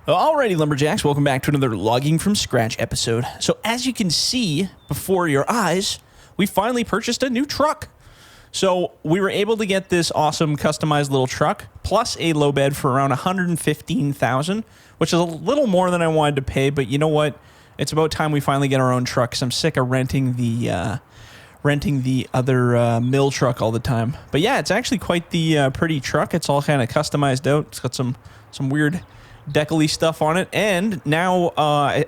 Alrighty, Lumberjacks, welcome back to another Logging from Scratch episode. So as you can see before your eyes, we finally purchased a new truck. So we were able to get this awesome customized little truck, plus a low bed for around $115,000, which is a little more than I wanted to pay, but you know what? It's about time we finally get our own truck, because I'm sick of renting the other mill truck all the time. But yeah, it's actually quite the pretty truck. It's all kind of customized out. It's got some weird deckly stuff on it, and now I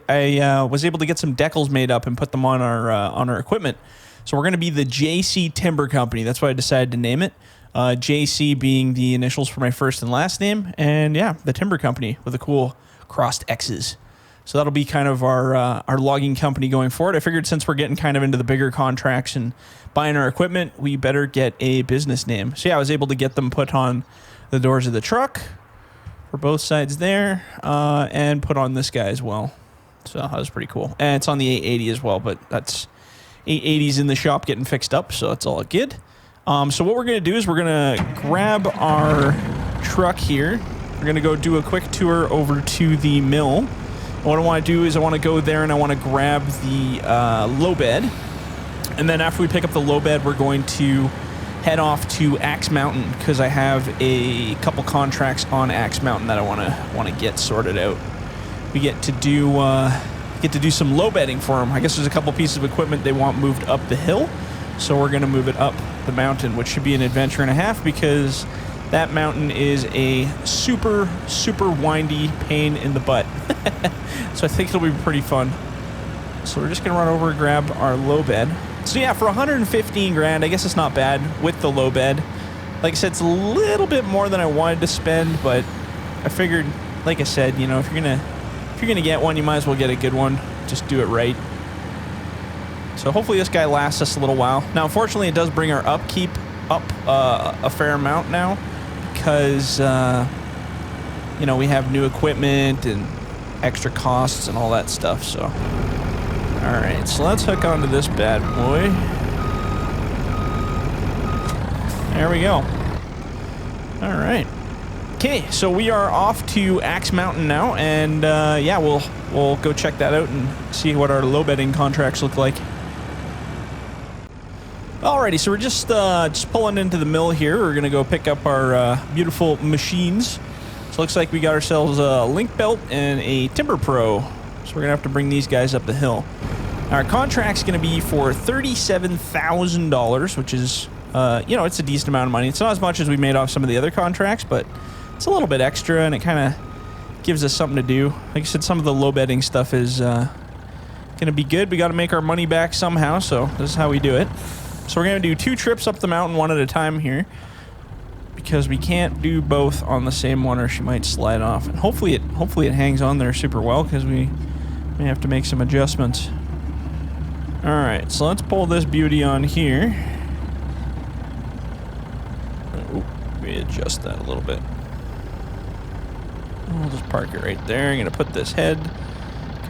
was able to get some decals made up and put them on our equipment. So we're going to be the JC Timber Company. That's what I decided to name it. JC being the initials for my first and last name, and yeah, the Timber Company with the cool crossed X's. So that'll be kind of our logging company going forward. I figured since we're getting kind of into the bigger contracts and buying our equipment, we better get a business name. So yeah, I was able to get them put on the doors of the truck for both sides there, and put on this guy as well. So that was pretty cool. And it's on the 880 as well, but that's 880's in the shop getting fixed up, so that's all good. So what we're going to do is we're going to grab our truck here. We're going to go do a quick tour over to the mill. What I want to do is I want to go there and I want to grab the low bed. And then after we pick up the low bed, we're going to head off to Axe Mountain, because I have a couple contracts on Axe Mountain that I want to get sorted out. We get to do some low bedding for them. I guess there's a couple pieces of equipment they want moved up the hill, so we're going to move it up the mountain, which should be an adventure and a half, because that mountain is a super windy pain in the butt. So I think it'll be pretty fun. So we're just going to run over and grab our low bed. So yeah, for 115 grand, I guess it's not bad with the low bed. Like I said, it's a little bit more than I wanted to spend, but I figured, like I said, you know, if you're gonna get one, you might as well get a good one. Just do it right. So hopefully this guy lasts us a little while. Now, unfortunately, it does bring our upkeep up a fair amount now, because you know, we have new equipment and extra costs and all that stuff. So. Alright, so let's hook onto this bad boy. There we go. Alright. Okay, so we are off to Axe Mountain now, and yeah, we'll go check that out and see what our low bedding contracts look like. Alrighty, so we're just pulling into the mill here. We're gonna go pick up our beautiful machines. So it looks like we got ourselves a link belt and a Timber Pro. So we're gonna have to bring these guys up the hill. Our contract's gonna be for $37,000, which is, you know, it's a decent amount of money. It's not as much as we made off some of the other contracts, but it's a little bit extra, and it kind of gives us something to do. Like I said, some of the low bedding stuff is gonna be good. We got to make our money back somehow, so this is how we do it. So we're gonna do 2 trips up the mountain, one at a time here, because we can't do both on the same one, or she might slide off. And hopefully it hangs on there super well, because we may have to make some adjustments. Alright, so let's pull this beauty on here. Ooh, we adjust that a little bit. We'll just park it right there. I'm going to put this head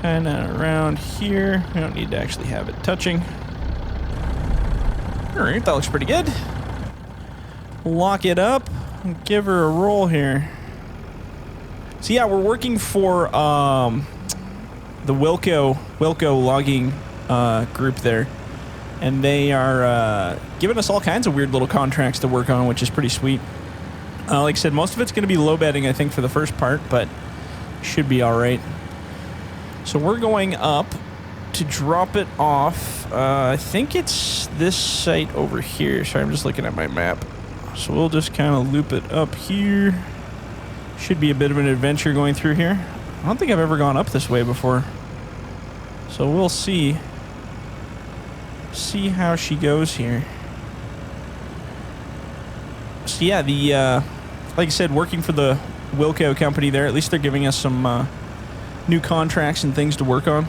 kind of around here. We don't need to actually have it touching. Alright, that looks pretty good. Lock it up and give her a roll here. So yeah, we're working for the Wilco Logging group there, and they are giving us all kinds of weird little contracts to work on, which is pretty sweet. Like I said, most of it's going to be low bedding, I think, for the first part, but should be all right. So we're going up to drop it off. I think it's this site over here. Sorry, I'm just looking at my map. So we'll just kind of loop it up here. Should be a bit of an adventure going through here. I don't think I've ever gone up this way before, so we'll see how she goes here. So yeah, the like I said, working for the Wilco company there, at least they're giving us some new contracts and things to work on.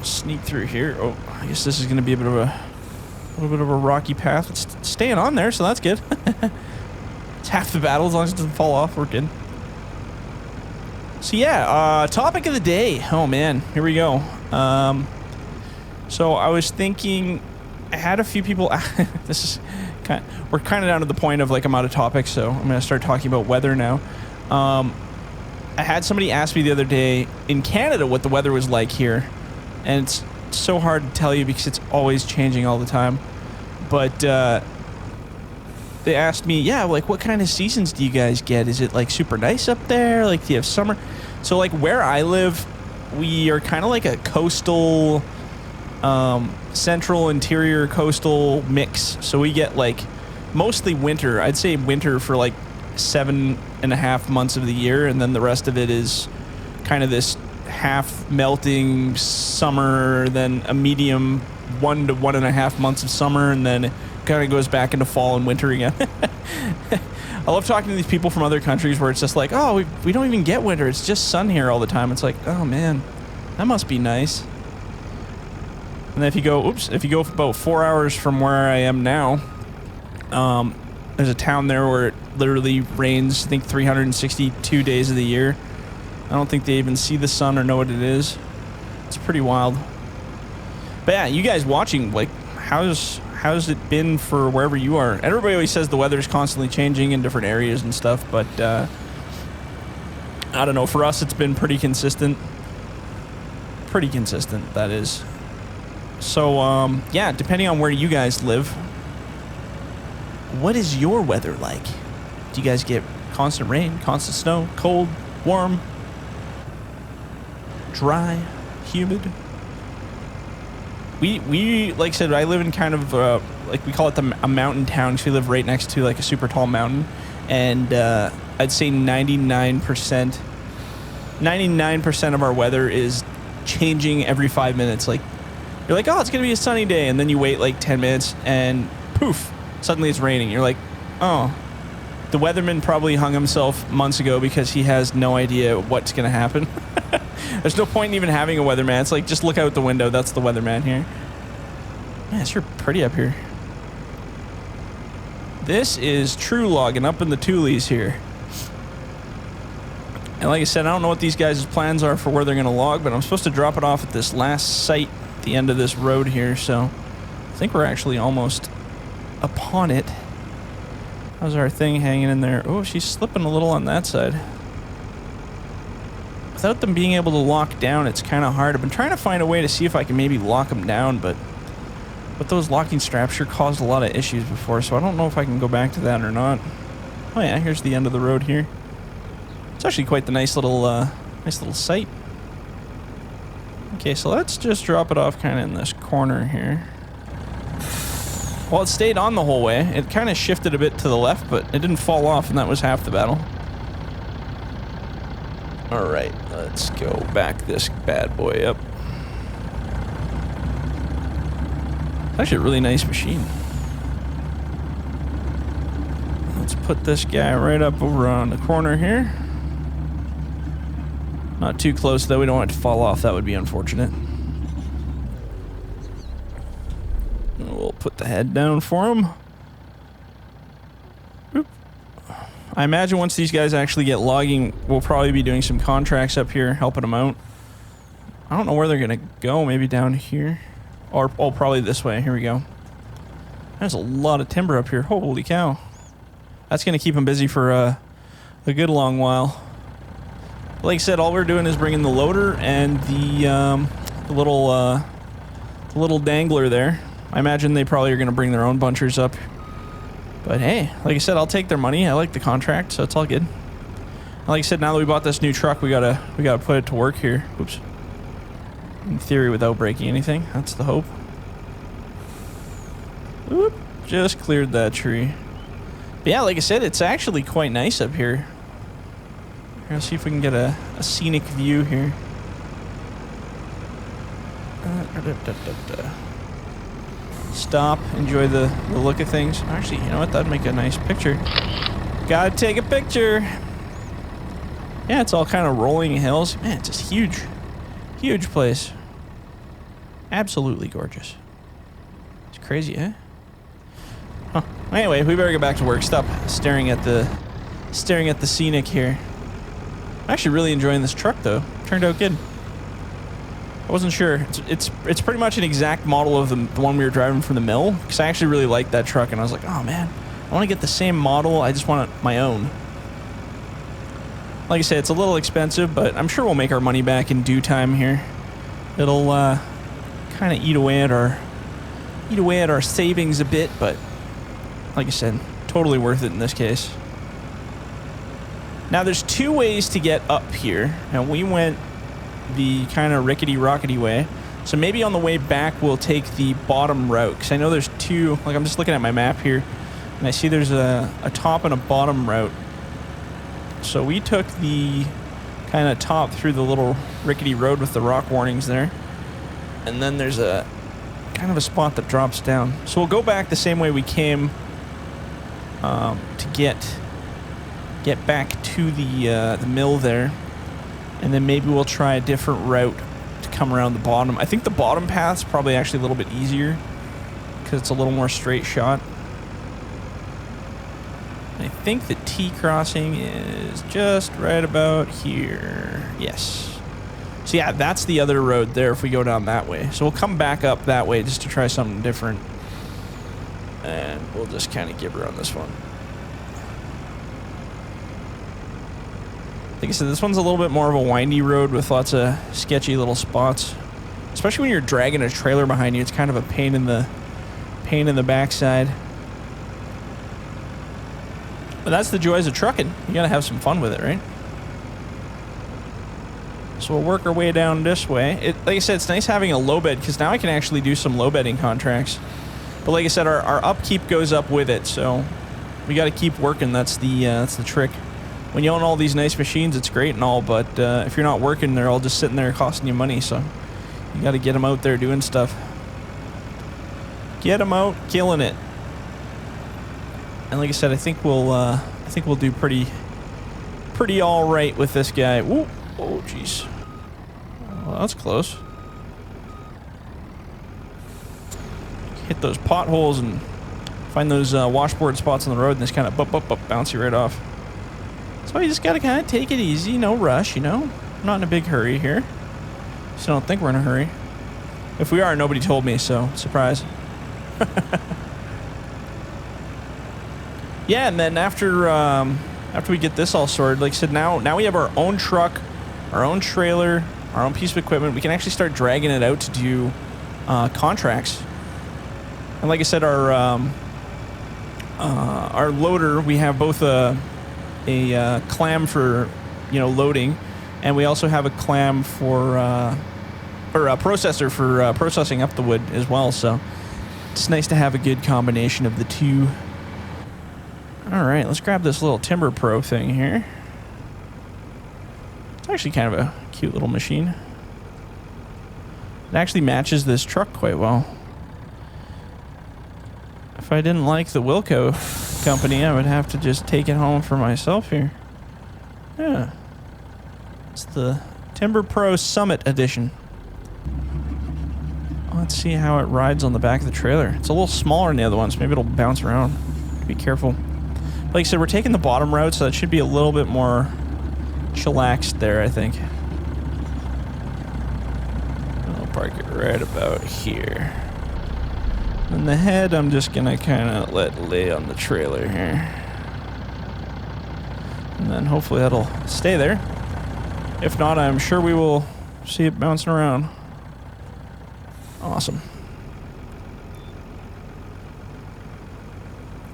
Sneak through here. Oh, I guess this is going to be a little bit of a rocky path. It's staying on there, so that's good. It's half the battle. As long as it doesn't fall off, we're good. So yeah, topic of the day. Oh man, here we go. So I was thinking, I had a few people. This is we're kind of down to the point of like I'm out of topic, so I'm gonna start talking about weather now. I had somebody ask me the other day in Canada what the weather was like here, and it's so hard to tell you because it's always changing all the time. But they asked me, yeah, like, what kind of seasons do you guys get? Is it like super nice up there? Like, do you have summer? So like where I live, we are kind of like a coastal, central interior coastal mix. So we get like mostly winter. I'd say winter for like 7.5 months of the year, and then the rest of it is kind of this half melting summer, then a medium 1 to 1.5 months of summer, and then it kind of goes back into fall and winter again. I love talking to these people from other countries where it's just like, oh, we don't even get winter. It's just sun here all the time. It's like, oh man, that must be nice. And then if you go about 4 hours from where I am now, there's a town there where it literally rains, I think, 362 days of the year. I don't think they even see the sun or know what it is. It's pretty wild. But yeah, you guys watching, like, how's it been for wherever you are? Everybody always says the weather's constantly changing in different areas and stuff, but I don't know. For us, it's been pretty consistent. Pretty consistent, that is. So, yeah, depending on where you guys live, what is your weather like? Do you guys get constant rain, constant snow, cold, warm, dry, humid? We like I said, I live in kind of like we call it a mountain town because we live right next to like a super tall mountain, and I'd say 99% of our weather is changing every 5 minutes. Like, you're like, oh, it's gonna be a sunny day, and then you wait like 10 minutes and poof, suddenly it's raining. You're like, oh, the weatherman probably hung himself months ago because he has no idea what's gonna happen. There's no point in even having a weatherman. It's like, just look out the window. That's the weatherman here. Man, it's sure pretty up here. This is true logging up in the Tules here. And like I said, I don't know what these guys' plans are for where they're going to log, but I'm supposed to drop it off at this last site at the end of this road here, so I think we're actually almost upon it. How's our thing hanging in there? Oh, she's slipping a little on that side. Without them being able to lock down, it's kind of hard. I've been trying to find a way to see if I can maybe lock them down, but those locking straps sure caused a lot of issues before, so I don't know if I can go back to that or not. Oh yeah, here's the end of the road here. It's actually quite the nice little site. Okay, so let's just drop it off kind of in this corner here. Well, it stayed on the whole way. It kind of shifted a bit to the left, but it didn't fall off, and that was half the battle. Alright, let's go back this bad boy up. Actually a really nice machine. Let's put this guy right up over on the corner here. Not too close though, we don't want it to fall off, that would be unfortunate. And we'll put the head down for him. Oop. I imagine once these guys actually get logging, we'll probably be doing some contracts up here, helping them out. I don't know where they're gonna go, maybe down here. Or, oh, probably this way, here we go. There's a lot of timber up here, holy cow. That's gonna keep them busy for a good long while. Like I said, all we're doing is bringing the loader and the little dangler there. I imagine they probably are gonna bring their own bunchers up. But hey, like I said, I'll take their money. I like the contract, so it's all good. Like I said, now that we bought this new truck, we gotta put it to work here. Oops. In theory, without breaking anything. That's the hope. Oop, just cleared that tree. But yeah, like I said, it's actually quite nice up here. Let's see if we can get a scenic view here. Stop, enjoy the look of things. Actually, you know what? That'd make a nice picture. Gotta take a picture. Yeah, it's all kind of rolling hills. Man, it's just huge. Huge place. Absolutely gorgeous. It's crazy, eh? Huh. Anyway, we better get back to work. Stop staring at the scenic here. I'm actually really enjoying this truck though. Turned out good. I wasn't sure. It's pretty much an exact model of the one we were driving from the mill, because I actually really liked that truck, and I was like, oh man, I want to get the same model. I just want my own. Like I said, it's a little expensive, but I'm sure we'll make our money back in due time here. It'll kind of eat away at our savings a bit, but like I said, totally worth it in this case. Now there's two ways to get up here, and we went the kind of rickety-rockety way. So maybe on the way back we'll take the bottom route, because I know there's two. Like, I'm just looking at my map here, and I see there's a top and a bottom route. So we took the kind of top through the little rickety road with the rock warnings there, and then there's a kind of a spot that drops down. So we'll go back the same way we came to get back to the mill there, and then maybe we'll try a different route to come around the bottom. I think the bottom path's probably actually a little bit easier because it's a little more straight shot. I think the T crossing is just right about here. Yes. So yeah, that's the other road there if we go down that way. So we'll come back up that way just to try something different. And we'll just kind of give around this one. Like I said, this one's a little bit more of a windy road with lots of sketchy little spots. Especially when you're dragging a trailer behind you, it's kind of a pain in the backside. But that's the joys of trucking. You gotta have some fun with it, right? So we'll work our way down this way. Like I said, it's nice having a low bed, because now I can actually do some low bedding contracts. But like I said, our upkeep goes up with it, so we gotta keep working. That's the trick. When you own all these nice machines, it's great and all, but if you're not working, they're all just sitting there costing you money, so you gotta get them out there doing stuff. Get them out, killing it. And like I said, I think we'll do pretty all right with this guy. Ooh, oh jeez, well, that's close. Hit those potholes and find those washboard spots on the road, and just kind of bounce you right off. So you just gotta kind of take it easy, no rush, you know. I'm not in a big hurry here. Just don't think we're in a hurry. If we are, nobody told me, so surprise. Yeah, and then after we get this all sorted, like I said, now we have our own truck, our own trailer, our own piece of equipment. We can actually start dragging it out to do contracts. And like I said, our loader, we have both a clam for, you know, loading, and we also have a clam for or a processor for processing up the wood as well. So it's nice to have a good combination of the two. All right, let's grab this little Timber Pro thing here. It's actually kind of a cute little machine. It actually matches this truck quite well. If I didn't like the Wilco company, I would have to just take it home for myself here. Yeah. It's the Timber Pro Summit Edition. Let's see how it rides on the back of the trailer. It's a little smaller than the other ones. Maybe it'll bounce around. Be careful. Like I said, we're taking the bottom route, so that should be a little bit more chillaxed there, I think. I'll park it right about here. And the head, I'm just gonna kind of let lay on the trailer here. And then hopefully that'll stay there. If not, I'm sure we will see it bouncing around. Awesome.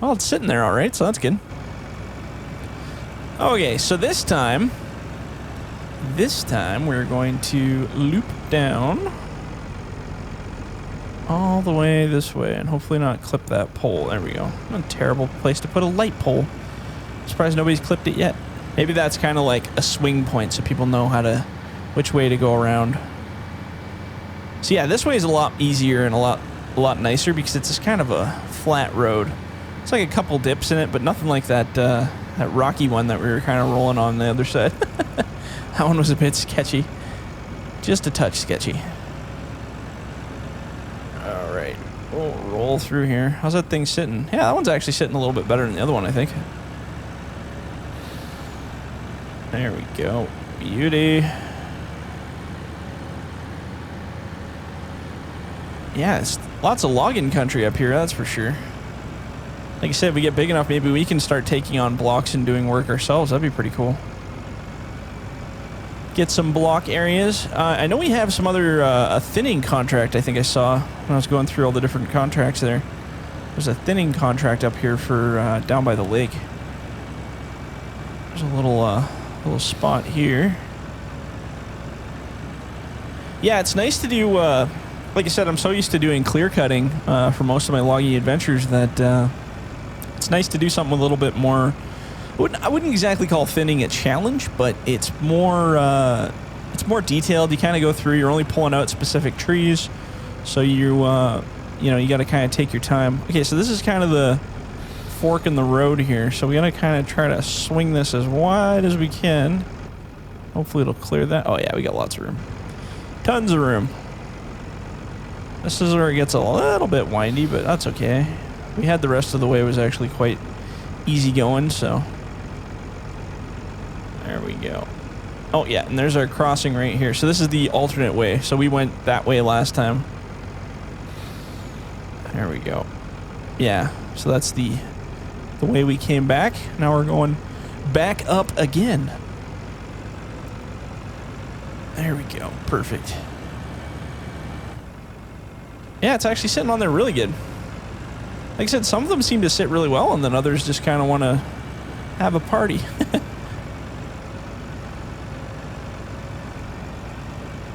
Well, it's sitting there all right, so that's good. Okay, so this time we're going to loop down all the way this way and hopefully not clip that pole. There we go. What a terrible place to put a light pole. I'm surprised nobody's clipped it yet. Maybe that's kind of like a swing point so people know which way to go around. So yeah, this way is a lot easier and a lot nicer because it's just kind of a flat road. It's like a couple dips in it, but nothing like that rocky one that we were kind of rolling on the other side. That one was a bit sketchy. Just a touch sketchy. All right, we'll roll through here. How's that thing sitting? Yeah, that one's actually sitting a little bit better than the other one, I think. There we go. Beauty. Yeah, it's lots of logging country up here, that's for sure. Like I said, if we get big enough, maybe we can start taking on blocks and doing work ourselves. That'd be pretty cool. get some block areas. I know we have some other a thinning contract. I think I saw when I was going through all the different contracts there. There's a thinning contract up here for down by the lake. There's a little spot here. Yeah, it's nice to do. Like I said, I'm so used to doing clear cutting for most of my logging adventures that it's nice to do something a little bit more. I wouldn't exactly call thinning a challenge, but it's more detailed. You kind of go through. You're only pulling out specific trees, so you got to kind of take your time. Okay, so this is kind of the fork in the road here, so we got to kind of try to swing this as wide as we can. Hopefully it'll clear that. Oh yeah, we got lots of room, tons of room. This is where it gets a little bit windy, but that's okay. We had the rest of the way. It was actually quite easy going, so there we go. Oh yeah, and there's our crossing right here. So this is the alternate way. So we went that way last time. There we go. Yeah, so that's the way we came back. Now we're going back up again. There we go. Perfect. Yeah, it's actually sitting on there really good. Like I said, some of them seem to sit really well, and then others just kind of want to have a party.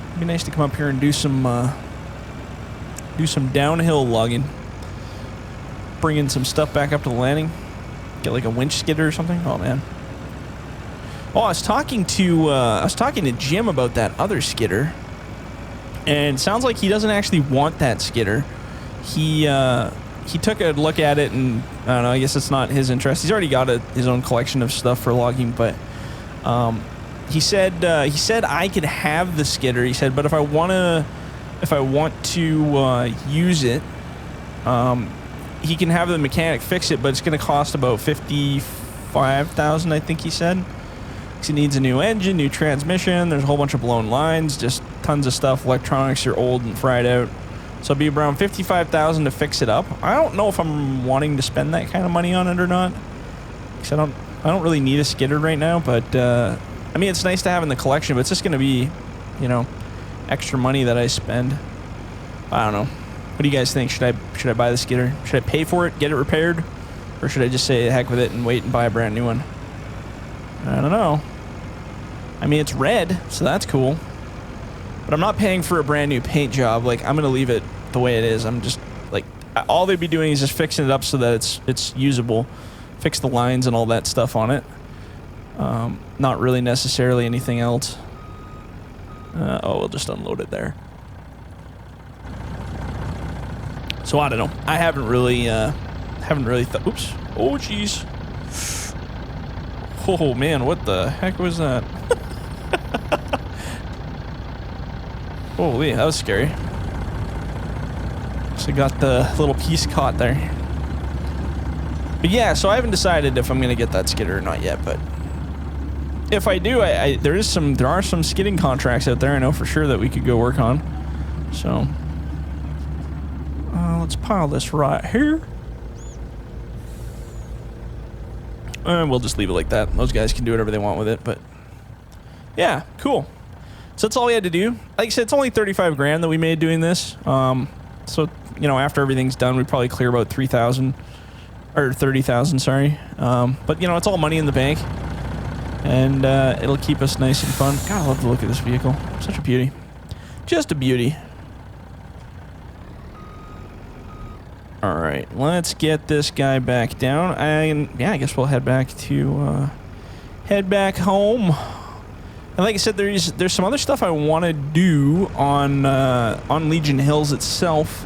It'd be nice to come up here and do some downhill logging. Bring in some stuff back up to the landing. Get like a winch skidder or something. Oh man. Oh, I was talking to Jim about that other skidder, and it sounds like he doesn't actually want that skidder. He took a look at it, and I don't know, I guess it's not his interest. He's already got his own collection of stuff for logging, but he said I could have the skidder. He said, but if I want to use it, he can have the mechanic fix it, but it's going to cost about $55,000, I think he said. He needs a new engine, new transmission. There's a whole bunch of blown lines, just tons of stuff. Electronics are old and fried out. So it'd be around $55,000 to fix it up. I don't know if I'm wanting to spend that kind of money on it or not, because I don't really need a skidder right now. But I mean, it's nice to have in the collection, but it's just going to be, extra money that I spend. I don't know. What do you guys think? Should I buy the skidder? Should I pay for it, get it repaired, or should I just say heck with it and wait and buy a brand new one? I don't know. I mean, it's red, so that's cool. But I'm not paying for a brand new paint job. Like, I'm gonna leave it the way it is. I'm just like, all they'd be doing is just fixing it up so that it's usable. Fix the lines and all that stuff on it. Not really necessarily anything else. We'll just unload it there. So I don't know. I haven't really thought. Oops. Oh jeez. Oh man, what the heck was that? Holy, that was scary. So got the little piece caught there. But yeah, so I haven't decided if I'm gonna get that skidder or not yet. But if I do, there are some skidding contracts out there. I know for sure that we could go work on. So let's pile this right here. And we'll just leave it like that. Those guys can do whatever they want with it, but yeah, cool. So that's all we had to do. Like I said, it's only 35 grand that we made doing this. So, after everything's done, we'd probably clear about 3,000 or 30,000, sorry. But it's all money in the bank, and it'll keep us nice and fun. God, I love the look of this vehicle. Such a beauty. Just a beauty. All right, let's get this guy back down. I guess we'll head back home. And like I said, there's some other stuff I want to do on Legion Hills itself.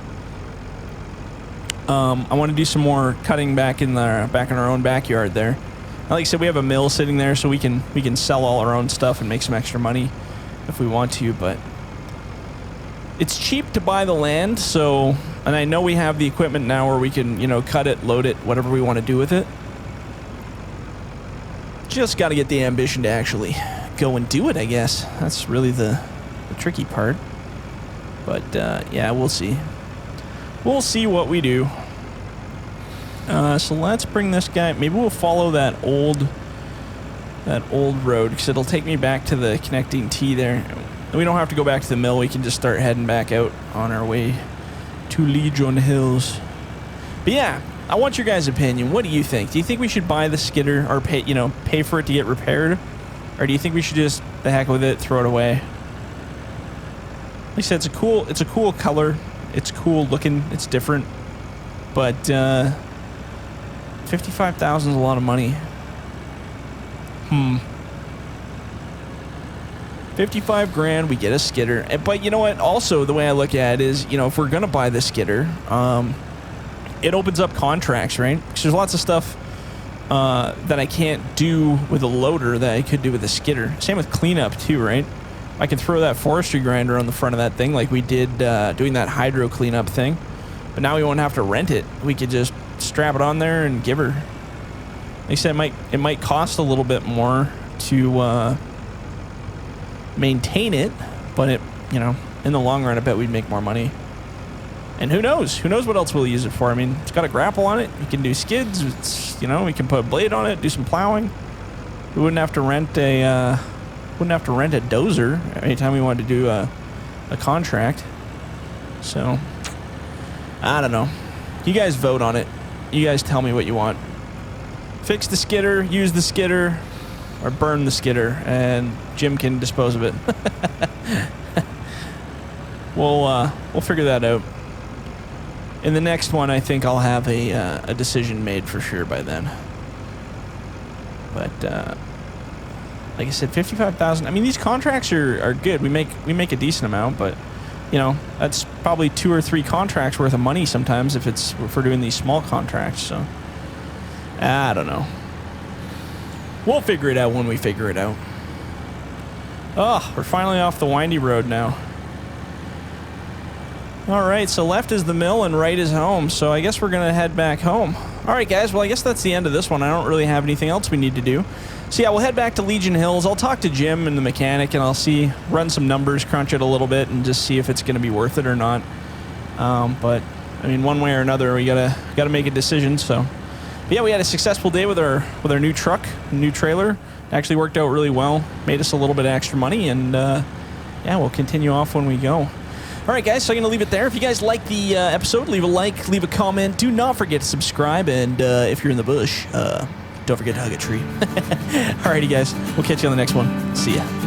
I want to do some more cutting back in our own backyard there. And like I said, we have a mill sitting there, so we can sell all our own stuff and make some extra money if we want to. But it's cheap to buy the land, so. And I know we have the equipment now where we can, cut it, load it, whatever we want to do with it. Just got to get the ambition to actually go and do it, I guess. That's really the tricky part. But, yeah, we'll see. We'll see what we do. So let's bring this guy. Maybe we'll follow that old that old road, because it'll take me back to the connecting T there. We don't have to go back to the mill. We can just start heading back out on our way to Legion Hills. But yeah, I want your guys' opinion. What do you think? Do you think we should buy the skidder or pay for it to get repaired? Or do you think we should just the heck with it, throw it away? Like I said, it's a cool color. It's cool looking. It's different. But $55,000 is a lot of money. 55 grand, we get a skidder. But you know what? Also, the way I look at it is, if we're going to buy the skidder, it opens up contracts, right? Because there's lots of stuff that I can't do with a loader that I could do with a skidder. Same with cleanup too, right? I can throw that forestry grinder on the front of that thing like we did doing that hydro cleanup thing. But now we won't have to rent it. We could just strap it on there and give her. Like I said, it might cost a little bit more to maintain it, but in the long run, I bet we'd make more money. And who knows? Who knows what else we'll use it for? I mean, it's got a grapple on it. You can do skids. We can put a blade on it, do some plowing. We wouldn't have to rent a dozer anytime we wanted to do a contract. So I don't know. You guys vote on it. You guys tell me what you want. Fix the skidder, use the skidder, or burn the skidder, and Jim can dispose of it. We'll figure that out. In the next one, I think I'll have a decision made for sure by then. But like I said, $55,000. I mean, these contracts are good. We make a decent amount, but that's probably 2 or 3 contracts worth of money sometimes if we're doing these small contracts. So I don't know. We'll figure it out when we figure it out. Oh, we're finally off the windy road now. All right, so left is the mill and right is home. So I guess we're going to head back home. All right, guys. Well, I guess that's the end of this one. I don't really have anything else we need to do. So yeah, we'll head back to Legion Hills. I'll talk to Jim and the mechanic, and I'll run some numbers, crunch it a little bit, and just see if it's going to be worth it or not. But I mean, one way or another, we gotta make a decision. So but yeah, we had a successful day with our new truck, new trailer. It actually worked out really well. Made us a little bit of extra money, and yeah, we'll continue off when we go. All right, guys, so I'm going to leave it there. If you guys like the episode, leave a like, leave a comment. Do not forget to subscribe, and if you're in the bush, don't forget to hug a tree. All righty, guys. We'll catch you on the next one. See ya.